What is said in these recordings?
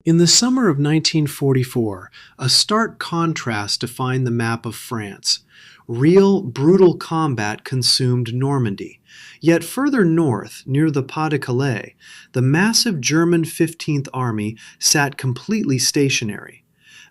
In the summer of 1944, a stark contrast defined the map of France. Real, brutal combat consumed Normandy. Yet further north, near the Pas-de-Calais, the massive German 15th Army sat completely stationary.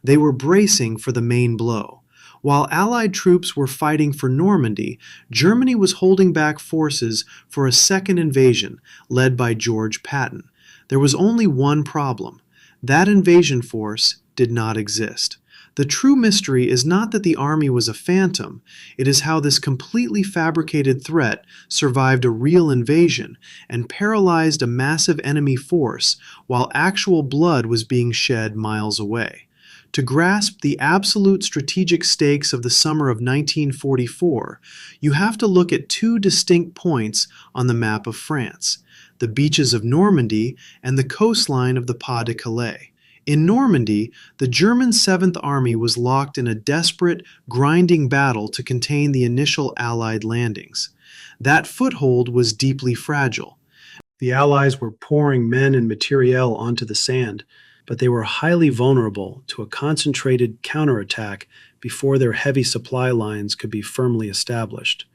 They were bracing for the main blow. While Allied troops were fighting for Normandy, Germany was holding back forces for a second invasion, led by George Patton. There was only one problem. That invasion force did not exist. The true mystery is not that the army was a phantom, it is how this completely fabricated threat survived a real invasion and paralyzed a massive enemy force while actual blood was being shed miles away. To grasp the absolute strategic stakes of the summer of 1944, you have to look at two distinct points on the map of France: the beaches of Normandy and the coastline of the Pas-de-Calais. In Normandy, the German 7th Army was locked in a desperate, grinding battle to contain the initial Allied landings. That foothold was deeply fragile. The Allies were pouring men and materiel onto the sand, but they were highly vulnerable to a concentrated counterattack before their heavy supply lines could be firmly established.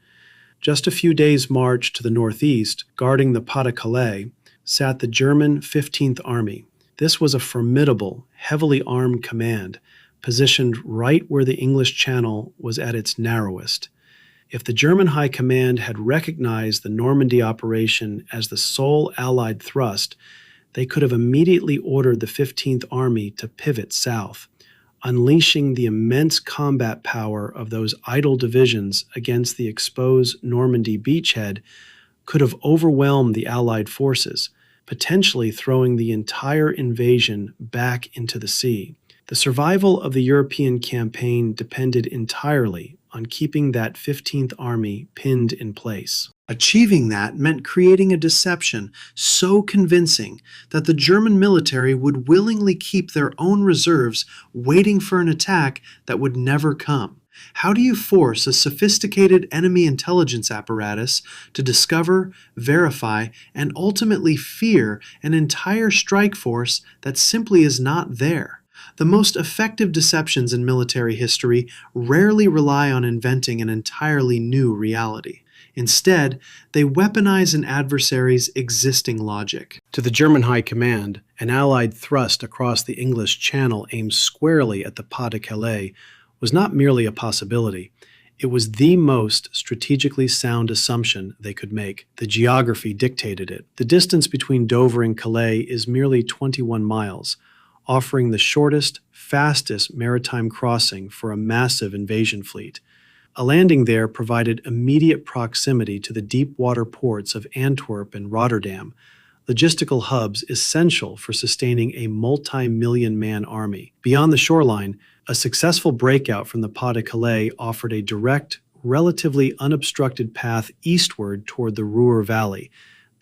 Just a few days' march to the northeast, guarding the Pas-de-Calais, sat the German 15th Army. This was a formidable, heavily armed command, positioned right where the English Channel was at its narrowest. If the German High Command had recognized the Normandy operation as the sole Allied thrust, they could have immediately ordered the 15th Army to pivot south. Unleashing the immense combat power of those idle divisions against the exposed Normandy beachhead could have overwhelmed the Allied forces, potentially throwing the entire invasion back into the sea. The survival of the European campaign depended entirely on keeping that 15th Army pinned in place. Achieving that meant creating a deception so convincing that the German military would willingly keep their own reserves waiting for an attack that would never come. How do you force a sophisticated enemy intelligence apparatus to discover, verify, and ultimately fear an entire strike force that simply is not there? The most effective deceptions in military history rarely rely on inventing an entirely new reality. Instead, they weaponize an adversary's existing logic. To the German High Command, an Allied thrust across the English Channel aimed squarely at the Pas-de-Calais was not merely a possibility. It was the most strategically sound assumption they could make. The geography dictated it. The distance between Dover and Calais is merely 21 miles, offering the shortest, fastest maritime crossing for a massive invasion fleet. A landing there provided immediate proximity to the deep water ports of Antwerp and Rotterdam, logistical hubs essential for sustaining a multi-million-man army. Beyond the shoreline, a successful breakout from the Pas-de-Calais offered a direct, relatively unobstructed path eastward toward the Ruhr Valley,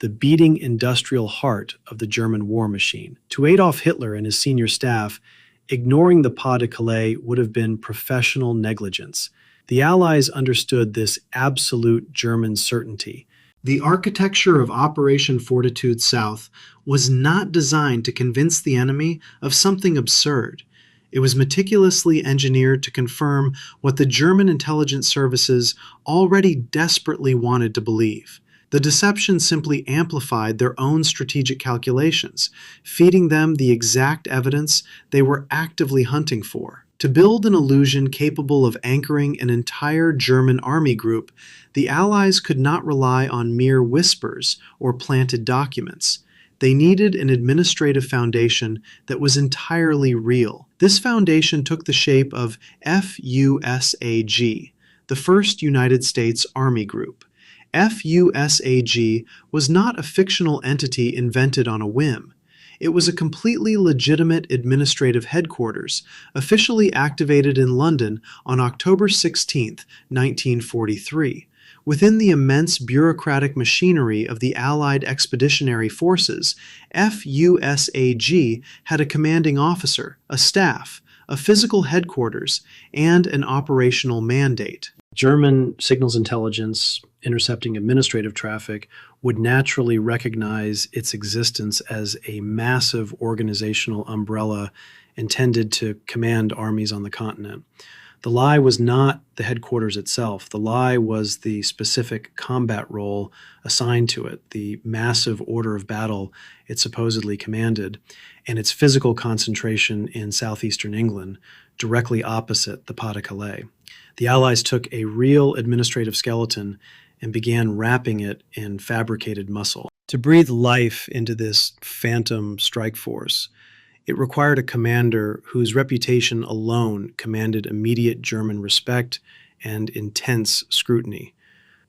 the beating industrial heart of the German war machine. To Adolf Hitler and his senior staff, ignoring the Pas-de-Calais would have been professional negligence. The Allies understood this absolute German certainty. The architecture of Operation Fortitude South was not designed to convince the enemy of something absurd. It was meticulously engineered to confirm what the German intelligence services already desperately wanted to believe. The deception simply amplified their own strategic calculations, feeding them the exact evidence they were actively hunting for. To build an illusion capable of anchoring an entire German army group, the Allies could not rely on mere whispers or planted documents. They needed an administrative foundation that was entirely real. This foundation took the shape of FUSAG, the First United States Army Group. FUSAG was not a fictional entity invented on a whim. It was a completely legitimate administrative headquarters, officially activated in London on October 16, 1943. Within the immense bureaucratic machinery of the Allied Expeditionary Forces, FUSAG had a commanding officer, a staff, a physical headquarters, and an operational mandate. German signals intelligence intercepting administrative traffic would naturally recognize its existence as a massive organizational umbrella intended to command armies on the continent. The lie was not the headquarters itself. The lie was the specific combat role assigned to it, the massive order of battle it supposedly commanded, and its physical concentration in southeastern England, directly opposite the Pas-de-Calais. The Allies took a real administrative skeleton and began wrapping it in fabricated muscle. To breathe life into this phantom strike force, it required a commander whose reputation alone commanded immediate German respect and intense scrutiny.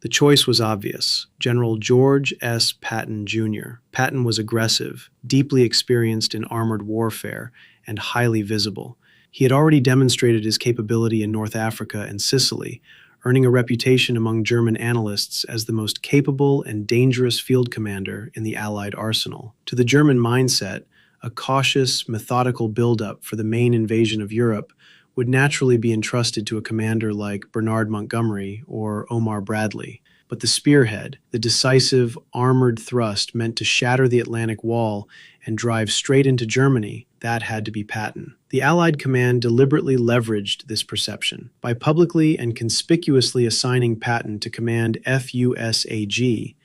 The choice was obvious: General George S. Patton, Jr. Patton was aggressive, deeply experienced in armored warfare, and highly visible. He had already demonstrated his capability in North Africa and Sicily, earning a reputation among German analysts as the most capable and dangerous field commander in the Allied arsenal. To the German mindset, a cautious, methodical buildup for the main invasion of Europe would naturally be entrusted to a commander like Bernard Montgomery or Omar Bradley. But the spearhead, the decisive, armored thrust meant to shatter the Atlantic Wall and drive straight into Germany, that had to be Patton. The Allied command deliberately leveraged this perception. By publicly and conspicuously assigning Patton to command FUSAG,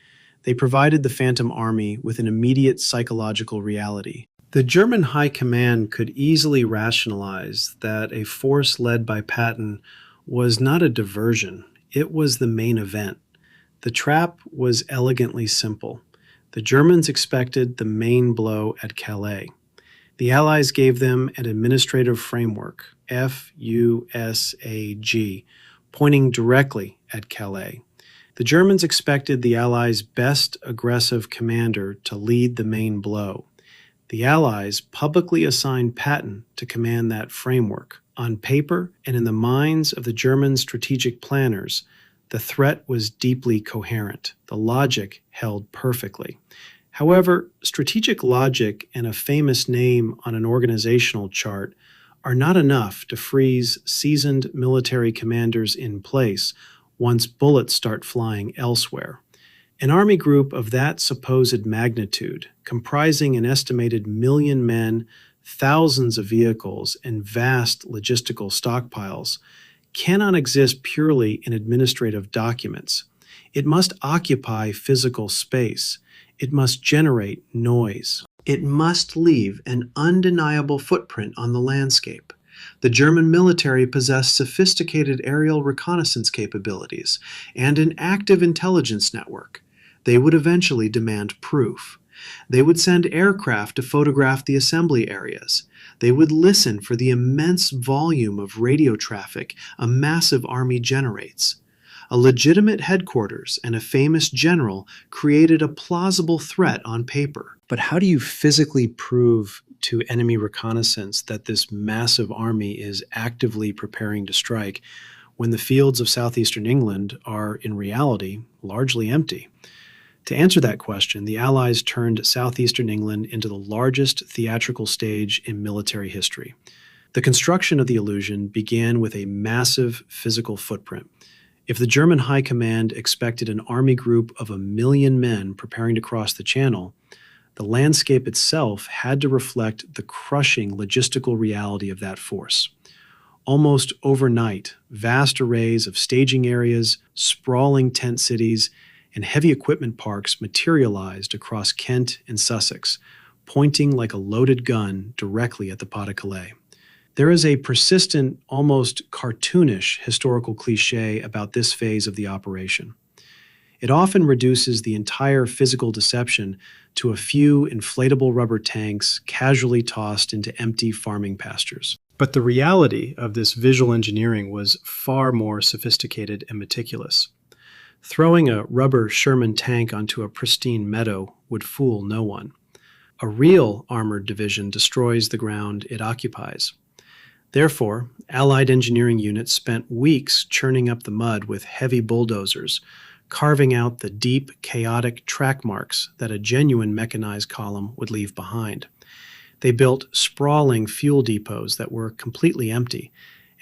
they provided the Phantom Army with an immediate psychological reality. The German High Command could easily rationalize that a force led by Patton was not a diversion, it was the main event. The trap was elegantly simple. The Germans expected the main blow at Calais. The Allies gave them an administrative framework, FUSAG, pointing directly at Calais. The Germans expected the Allies' best aggressive commander to lead the main blow. The Allies publicly assigned Patton to command that framework. On paper and in the minds of the German strategic planners, the threat was deeply coherent. The logic held perfectly. However, strategic logic and a famous name on an organizational chart are not enough to freeze seasoned military commanders in place once bullets start flying elsewhere. An army group of that supposed magnitude, comprising an estimated 1 million men, thousands of vehicles, and vast logistical stockpiles, cannot exist purely in administrative documents. It must occupy physical space. It must generate noise. It must leave an undeniable footprint on the landscape. The German military possessed sophisticated aerial reconnaissance capabilities and an active intelligence network. They would eventually demand proof. They would send aircraft to photograph the assembly areas. They would listen for the immense volume of radio traffic a massive army generates. A legitimate headquarters and a famous general created a plausible threat on paper. But how do you physically prove to enemy reconnaissance that this massive army is actively preparing to strike when the fields of southeastern England are, in reality, largely empty? To answer that question, the Allies turned southeastern England into the largest theatrical stage in military history. The construction of the illusion began with a massive physical footprint. If the German High Command expected an army group of 1 million men preparing to cross the Channel, the landscape itself had to reflect the crushing logistical reality of that force. Almost overnight, vast arrays of staging areas, sprawling tent cities, and heavy equipment parks materialized across Kent and Sussex, pointing like a loaded gun directly at the Pas-de-Calais. There is a persistent, almost cartoonish historical cliché about this phase of the operation. It often reduces the entire physical deception to a few inflatable rubber tanks casually tossed into empty farming pastures. But the reality of this visual engineering was far more sophisticated and meticulous. Throwing a rubber Sherman tank onto a pristine meadow would fool no one. A real armored division destroys the ground it occupies. Therefore, Allied engineering units spent weeks churning up the mud with heavy bulldozers, carving out the deep, chaotic track marks that a genuine mechanized column would leave behind. They built sprawling fuel depots that were completely empty,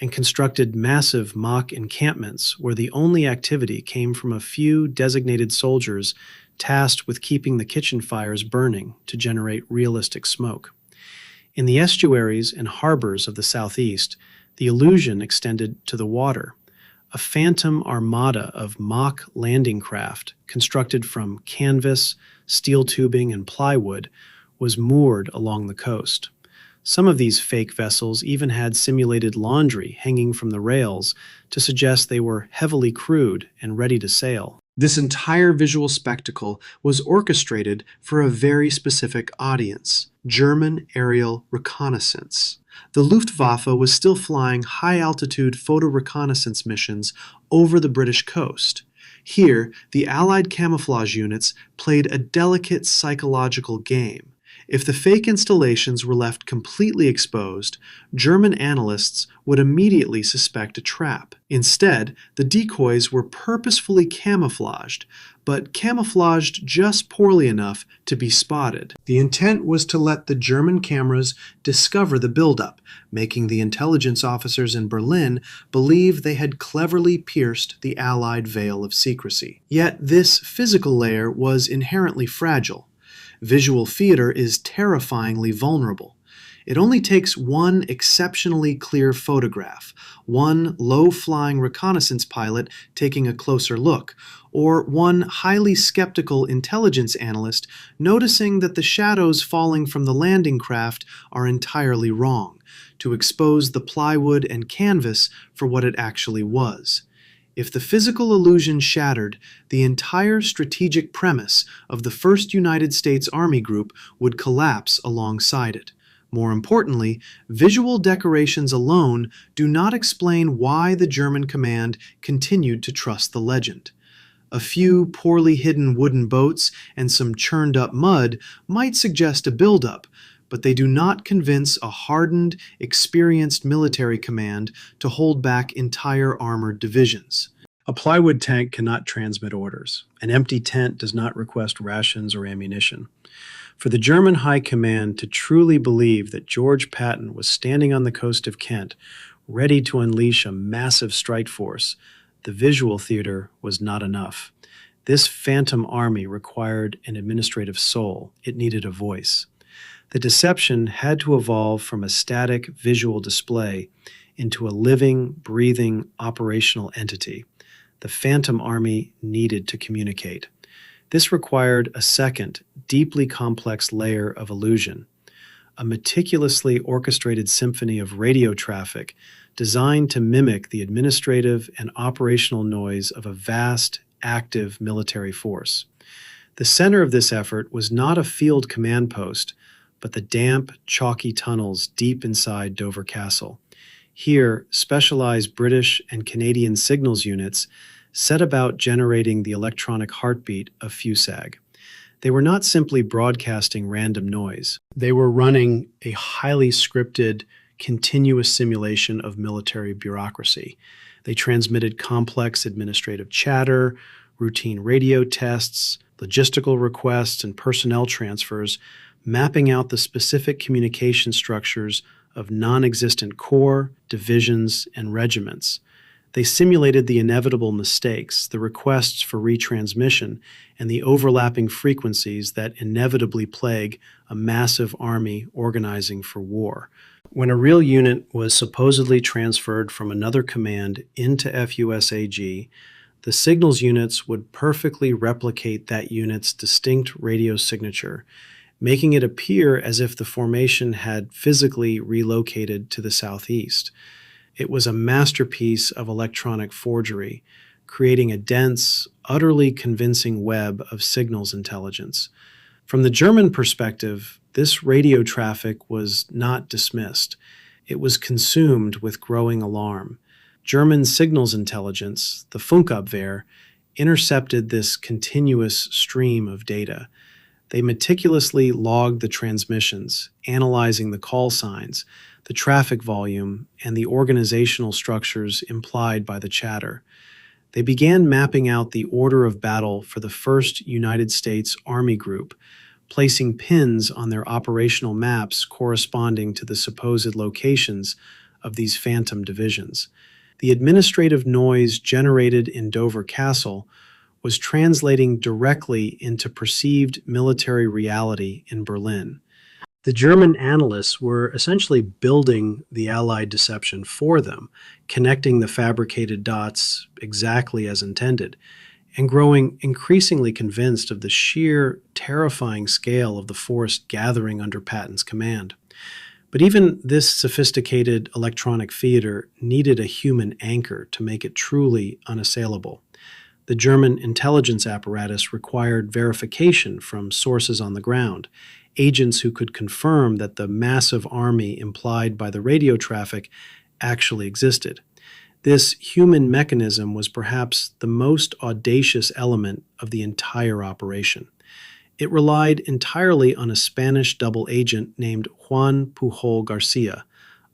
and constructed massive mock encampments where the only activity came from a few designated soldiers tasked with keeping the kitchen fires burning to generate realistic smoke. In the estuaries and harbors of the southeast, the illusion extended to the water. A phantom armada of mock landing craft, constructed from canvas, steel tubing, and plywood, was moored along the coast. Some of these fake vessels even had simulated laundry hanging from the rails to suggest they were heavily crewed and ready to sail. This entire visual spectacle was orchestrated for a very specific audience: German aerial reconnaissance. The Luftwaffe was still flying high-altitude photo reconnaissance missions over the British coast. Here, the Allied camouflage units played a delicate psychological game. If the fake installations were left completely exposed, German analysts would immediately suspect a trap. Instead, the decoys were purposefully camouflaged, but camouflaged just poorly enough to be spotted. The intent was to let the German cameras discover the buildup, making the intelligence officers in Berlin believe they had cleverly pierced the Allied veil of secrecy. Yet this physical layer was inherently fragile. Visual theater is terrifyingly vulnerable. It only takes one exceptionally clear photograph, one low-flying reconnaissance pilot taking a closer look, or one highly skeptical intelligence analyst noticing that the shadows falling from the landing craft are entirely wrong, to expose the plywood and canvas for what it actually was. If the physical illusion shattered, the entire strategic premise of the 1st United States Army Group would collapse alongside it. More importantly, visual decorations alone do not explain why the German command continued to trust the legend. A few poorly hidden wooden boats and some churned-up mud might suggest a buildup, but they do not convince a hardened, experienced military command to hold back entire armored divisions. A plywood tank cannot transmit orders. An empty tent does not request rations or ammunition. For the German High Command to truly believe that George Patton was standing on the coast of Kent, ready to unleash a massive strike force, the visual theater was not enough. This phantom army required an administrative soul. It needed a voice. The deception had to evolve from a static visual display into a living, breathing, operational entity. The Phantom Army needed to communicate. This required a second, deeply complex layer of illusion, a meticulously orchestrated symphony of radio traffic designed to mimic the administrative and operational noise of a vast, active military force. The center of this effort was not a field command post, but the damp, chalky tunnels deep inside Dover Castle. Here, specialized British and Canadian signals units set about generating the electronic heartbeat of FUSAG. They were not simply broadcasting random noise. They were running a highly scripted, continuous simulation of military bureaucracy. They transmitted complex administrative chatter, routine radio tests, logistical requests, and personnel transfers, mapping out the specific communication structures of non-existent corps, divisions, and regiments. They simulated the inevitable mistakes, the requests for retransmission, and the overlapping frequencies that inevitably plague a massive army organizing for war. When a real unit was supposedly transferred from another command into FUSAG, the signals units would perfectly replicate that unit's distinct radio signature, making it appear as if the formation had physically relocated to the southeast. It was a masterpiece of electronic forgery, creating a dense, utterly convincing web of signals intelligence. From the German perspective, this radio traffic was not dismissed. It was consumed with growing alarm. German signals intelligence, the Funkabwehr, intercepted this continuous stream of data. They meticulously logged the transmissions, analyzing the call signs, the traffic volume, and the organizational structures implied by the chatter. They began mapping out the order of battle for the 1st United States Army Group, placing pins on their operational maps corresponding to the supposed locations of these phantom divisions. The administrative noise generated in Dover Castle was translating directly into perceived military reality in Berlin. The German analysts were essentially building the Allied deception for them, connecting the fabricated dots exactly as intended, and growing increasingly convinced of the sheer, terrifying scale of the force gathering under Patton's command. But even this sophisticated electronic theater needed a human anchor to make it truly unassailable. The German intelligence apparatus required verification from sources on the ground, agents who could confirm that the massive army implied by the radio traffic actually existed. This human mechanism was perhaps the most audacious element of the entire operation. It relied entirely on a Spanish double agent named Juan Pujol Garcia,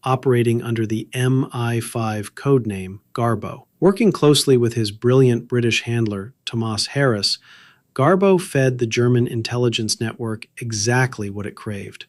operating under the MI5 codename Garbo. Working closely with his brilliant British handler, Thomas Harris, Garbo fed the German intelligence network exactly what it craved.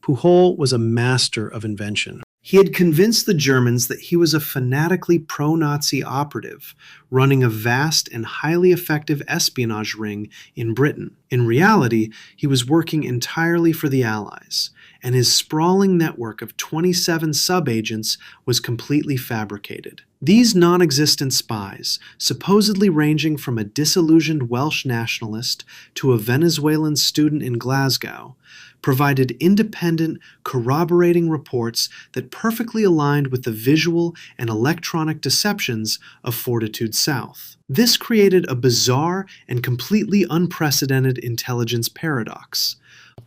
Pujol was a master of invention. He had convinced the Germans that he was a fanatically pro-Nazi operative running a vast and highly effective espionage ring in Britain. In reality, he was working entirely for the Allies, and his sprawling network of 27 sub-agents was completely fabricated. These non-existent spies, supposedly ranging from a disillusioned Welsh nationalist to a Venezuelan student in Glasgow, provided independent, corroborating reports that perfectly aligned with the visual and electronic deceptions of Fortitude South. This created a bizarre and completely unprecedented intelligence paradox.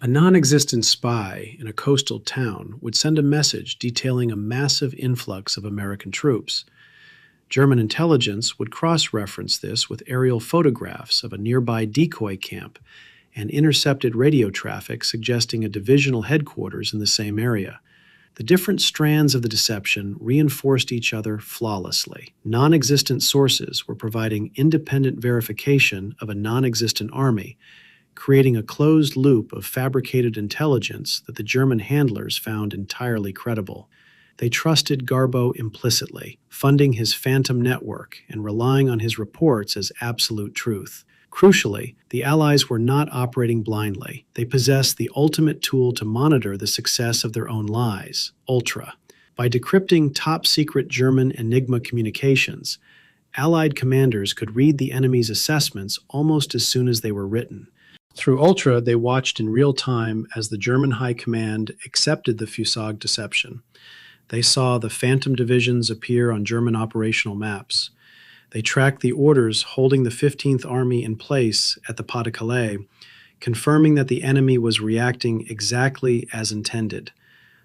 A non-existent spy in a coastal town would send a message detailing a massive influx of American troops. German intelligence would cross-reference this with aerial photographs of a nearby decoy camp and intercepted radio traffic suggesting a divisional headquarters in the same area. The different strands of the deception reinforced each other flawlessly. Non-existent sources were providing independent verification of a non-existent army, creating a closed loop of fabricated intelligence that the German handlers found entirely credible. They trusted Garbo implicitly, funding his phantom network and relying on his reports as absolute truth. Crucially, the Allies were not operating blindly. They possessed the ultimate tool to monitor the success of their own lies, Ultra. By decrypting top-secret German Enigma communications, Allied commanders could read the enemy's assessments almost as soon as they were written. Through Ultra, they watched in real time as the German High Command accepted the Fusag deception. They saw the phantom divisions appear on German operational maps. They tracked the orders holding the 15th Army in place at the Pas-de-Calais, confirming that the enemy was reacting exactly as intended.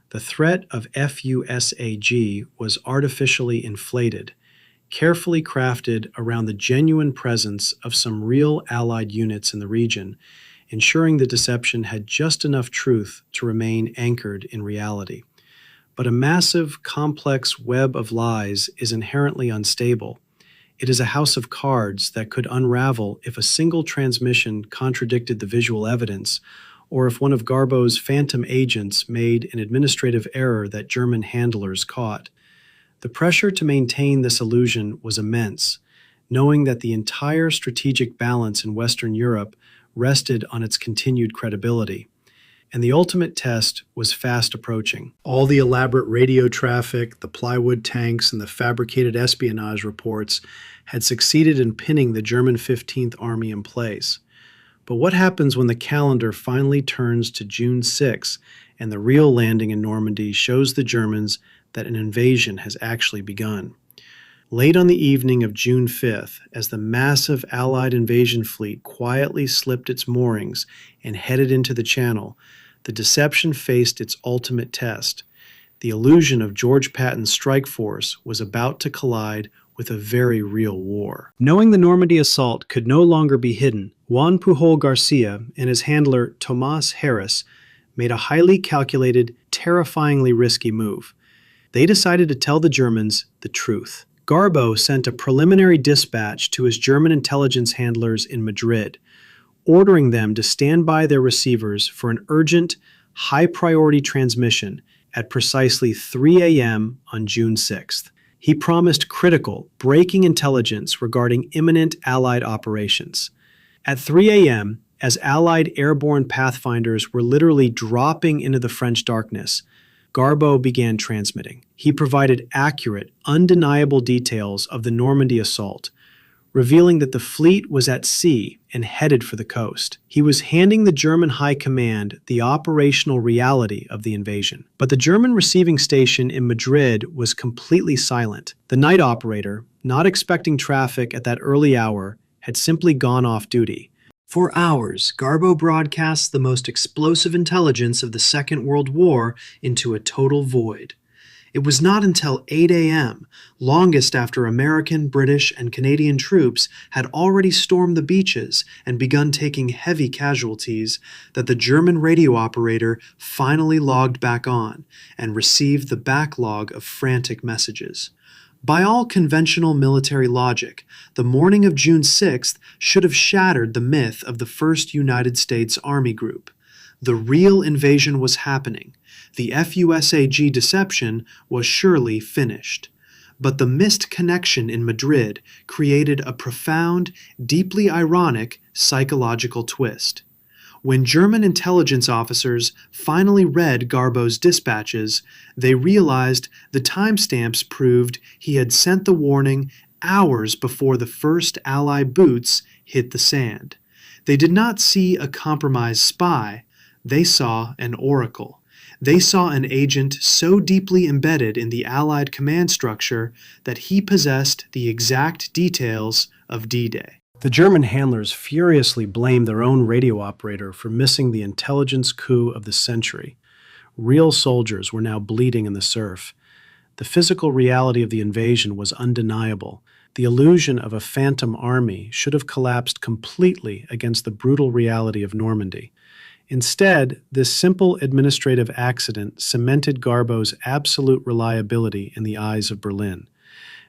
The threat of FUSAG was artificially inflated, carefully crafted around the genuine presence of some real Allied units in the region, ensuring the deception had just enough truth to remain anchored in reality. But a massive, complex web of lies is inherently unstable. It is a house of cards that could unravel if a single transmission contradicted the visual evidence, or if one of Garbo's phantom agents made an administrative error that German handlers caught. The pressure to maintain this illusion was immense, knowing that the entire strategic balance in Western Europe rested on its continued credibility. And the ultimate test was fast approaching. All the elaborate radio traffic, the plywood tanks, and the fabricated espionage reports had succeeded in pinning the German 15th Army in place. But what happens when the calendar finally turns to June 6 and the real landing in Normandy shows the Germans that an invasion has actually begun? Late on the evening of June 5th, as the massive Allied invasion fleet quietly slipped its moorings and headed into the Channel, the deception faced its ultimate test. The illusion of George Patton's strike force was about to collide with a very real war. Knowing the Normandy assault could no longer be hidden, Juan Pujol Garcia and his handler Thomas Harris made a highly calculated, terrifyingly risky move. They decided to tell the Germans the truth. Garbo sent a preliminary dispatch to his German intelligence handlers in Madrid, ordering them to stand by their receivers for an urgent, high-priority transmission at precisely 3 a.m. on June 6th. He promised critical, breaking intelligence regarding imminent Allied operations. At 3 a.m., as Allied airborne pathfinders were literally dropping into the French darkness, Garbeau began transmitting. He provided accurate, undeniable details of the Normandy assault, revealing that the fleet was at sea and headed for the coast. He was handing the German High Command the operational reality of the invasion. But the German receiving station in Madrid was completely silent. The night operator, not expecting traffic at that early hour, had simply gone off duty. For hours, Garbeau broadcast the most explosive intelligence of the Second World War into a total void. It was not until 8 a.m., longest after American, British, and Canadian troops had already stormed the beaches and begun taking heavy casualties, that the German radio operator finally logged back on and received the backlog of frantic messages. By all conventional military logic, the morning of June 6th should have shattered the myth of the 1st United States Army Group. The real invasion was happening. The FUSAG deception was surely finished. But the missed connection in Madrid created a profound, deeply ironic psychological twist. When German intelligence officers finally read Garbeau's dispatches, they realized the timestamps proved he had sent the warning hours before the first Allied boots hit the sand. They did not see a compromised spy. They saw an oracle. They saw an agent so deeply embedded in the Allied command structure that he possessed the exact details of D-Day. The German handlers furiously blamed their own radio operator for missing the intelligence coup of the century. Real soldiers were now bleeding in the surf. The physical reality of the invasion was undeniable. The illusion of a phantom army should have collapsed completely against the brutal reality of Normandy. Instead, this simple administrative accident cemented Garbeau's absolute reliability in the eyes of Berlin.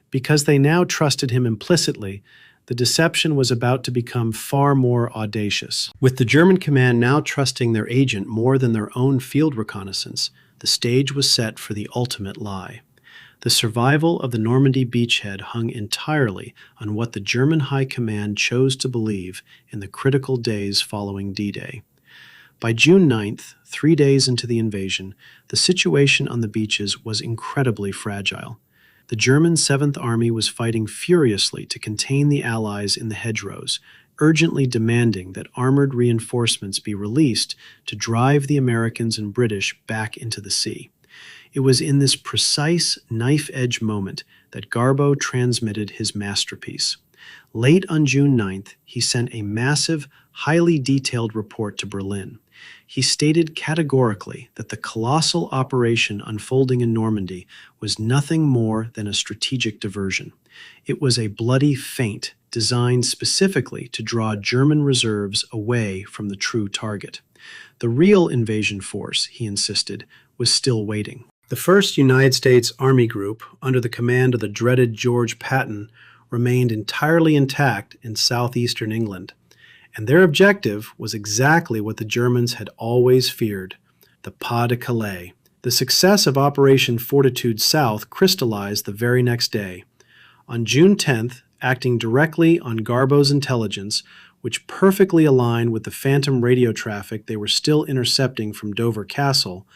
Because they now trusted him implicitly, the deception was about to become far more audacious. With the German command now trusting their agent more than their own field reconnaissance, the stage was set for the ultimate lie. The survival of the Normandy beachhead hung entirely on what the German High Command chose to believe in the critical days following D-Day. By June 9th, 3 days into the invasion, the situation on the beaches was incredibly fragile. The German 7th Army was fighting furiously to contain the Allies in the hedgerows, urgently demanding that armored reinforcements be released to drive the Americans and British back into the sea. It was in this precise knife-edge moment that Garbeau transmitted his masterpiece. Late on June 9th, he sent a massive, highly detailed report to Berlin. He stated categorically that the colossal operation unfolding in Normandy was nothing more than a strategic diversion. It was a bloody feint designed specifically to draw German reserves away from the true target. The real invasion force, he insisted, was still waiting. The 1st United States Army Group, under the command of the dreaded George Patton, remained entirely intact in southeastern England. And their objective was exactly what the Germans had always feared, the Pas de Calais. The success of Operation Fortitude South crystallized the very next day. On June 10th, acting directly on Garbeau's intelligence, which perfectly aligned with the phantom radio traffic they were still intercepting from Dover Castle,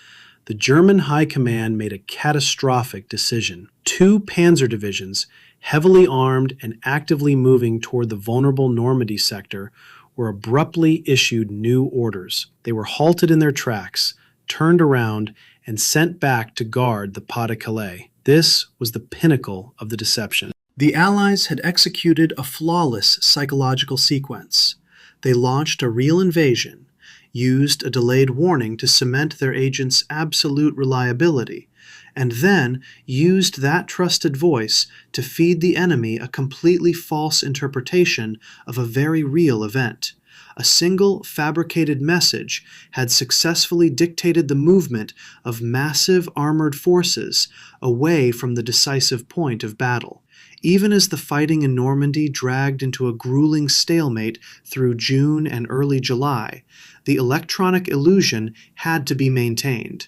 the German High Command made a catastrophic decision. 2 panzer divisions, heavily armed and actively moving toward the vulnerable Normandy sector, were abruptly issued new orders. They were halted in their tracks, turned around, and sent back to guard the Pas de Calais. This was the pinnacle of the deception. The Allies had executed a flawless psychological sequence. They launched a real invasion, used a delayed warning to cement their agent's absolute reliability, and then used that trusted voice to feed the enemy a completely false interpretation of a very real event. A single fabricated message had successfully dictated the movement of massive armored forces away from the decisive point of battle. Even as the fighting in Normandy dragged into a grueling stalemate through June and early July, the electronic illusion had to be maintained.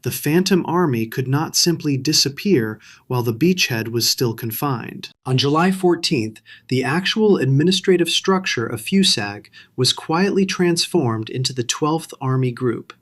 The Phantom Army could not simply disappear while the beachhead was still confined. On July 14th, the actual administrative structure of FUSAG was quietly transformed into the 12th Army Group,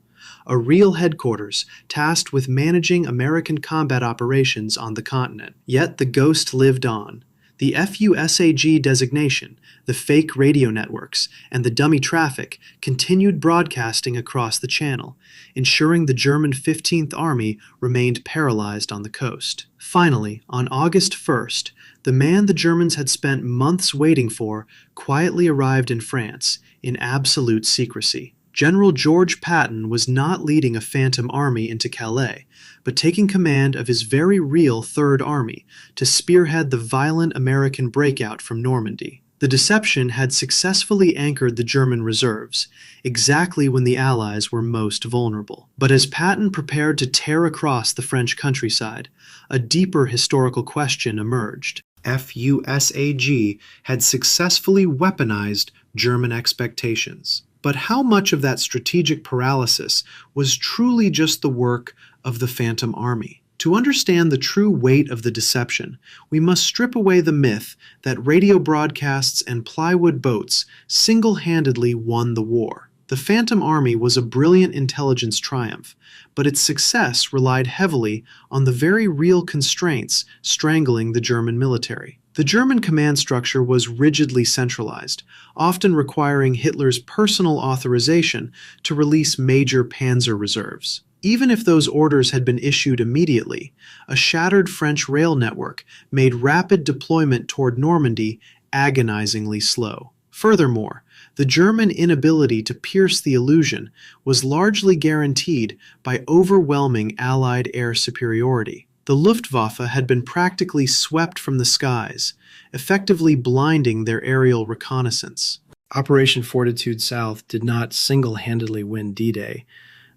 a real headquarters tasked with managing American combat operations on the continent. Yet the ghost lived on. The FUSAG designation, the fake radio networks, and the dummy traffic continued broadcasting across the channel, ensuring the German 15th Army remained paralyzed on the coast. Finally, on August 1st, the man the Germans had spent months waiting for quietly arrived in France in absolute secrecy. General George Patton was not leading a phantom army into Calais, but taking command of his very real Third Army to spearhead the violent American breakout from Normandy. The deception had successfully anchored the German reserves, exactly when the Allies were most vulnerable. But as Patton prepared to tear across the French countryside, a deeper historical question emerged. FUSAG had successfully weaponized German expectations. But how much of that strategic paralysis was truly just the work of the Phantom Army? To understand the true weight of the deception, we must strip away the myth that radio broadcasts and plywood boats single-handedly won the war. The Phantom Army was a brilliant intelligence triumph, but its success relied heavily on the very real constraints strangling the German military. The German command structure was rigidly centralized, often requiring Hitler's personal authorization to release major panzer reserves. Even if those orders had been issued immediately, a shattered French rail network made rapid deployment toward Normandy agonizingly slow. Furthermore, the German inability to pierce the illusion was largely guaranteed by overwhelming Allied air superiority. The Luftwaffe had been practically swept from the skies, effectively blinding their aerial reconnaissance. Operation Fortitude South did not single-handedly win D-Day,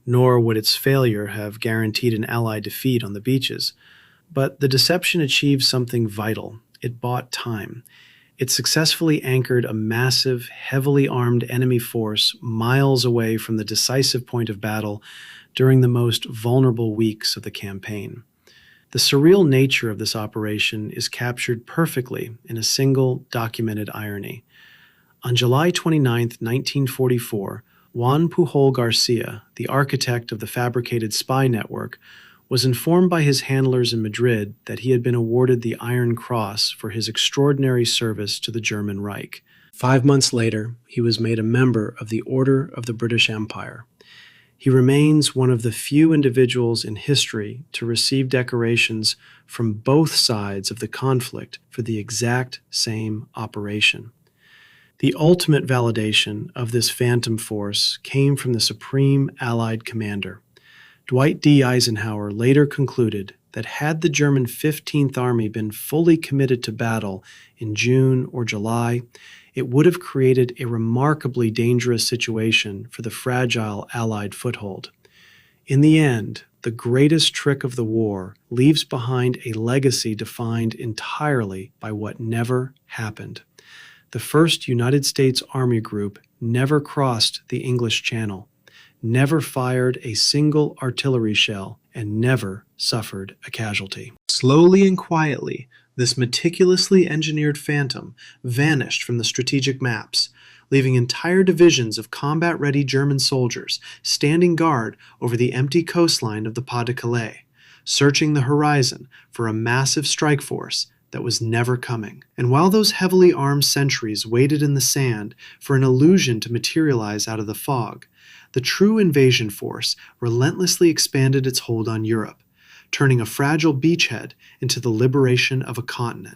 nor would its failure have guaranteed an Allied defeat on the beaches. But the deception achieved something vital. It bought time. It successfully anchored a massive, heavily armed enemy force miles away from the decisive point of battle during the most vulnerable weeks of the campaign. The surreal nature of this operation is captured perfectly in a single documented irony. On July 29, 1944, Juan Pujol Garcia, the architect of the fabricated spy network, was informed by his handlers in Madrid that he had been awarded the Iron Cross for his extraordinary service to the German Reich. 5 months later, he was made a member of the Order of the British Empire. He remains one of the few individuals in history to receive decorations from both sides of the conflict for the exact same operation. The ultimate validation of this phantom force came from the Supreme Allied Commander. Dwight D. Eisenhower later concluded that had the German 15th Army been fully committed to battle in June or July, it would have created a remarkably dangerous situation for the fragile Allied foothold. In the end, the greatest trick of the war leaves behind a legacy defined entirely by what never happened. The 1st United States Army Group never crossed the English Channel, never fired a single artillery shell, and never suffered a casualty. Slowly and quietly, this meticulously engineered phantom vanished from the strategic maps, leaving entire divisions of combat-ready German soldiers standing guard over the empty coastline of the Pas-de-Calais, searching the horizon for a massive strike force that was never coming. And while those heavily armed sentries waited in the sand for an illusion to materialize out of the fog, the true invasion force relentlessly expanded its hold on Europe, turning a fragile beachhead into the liberation of a continent.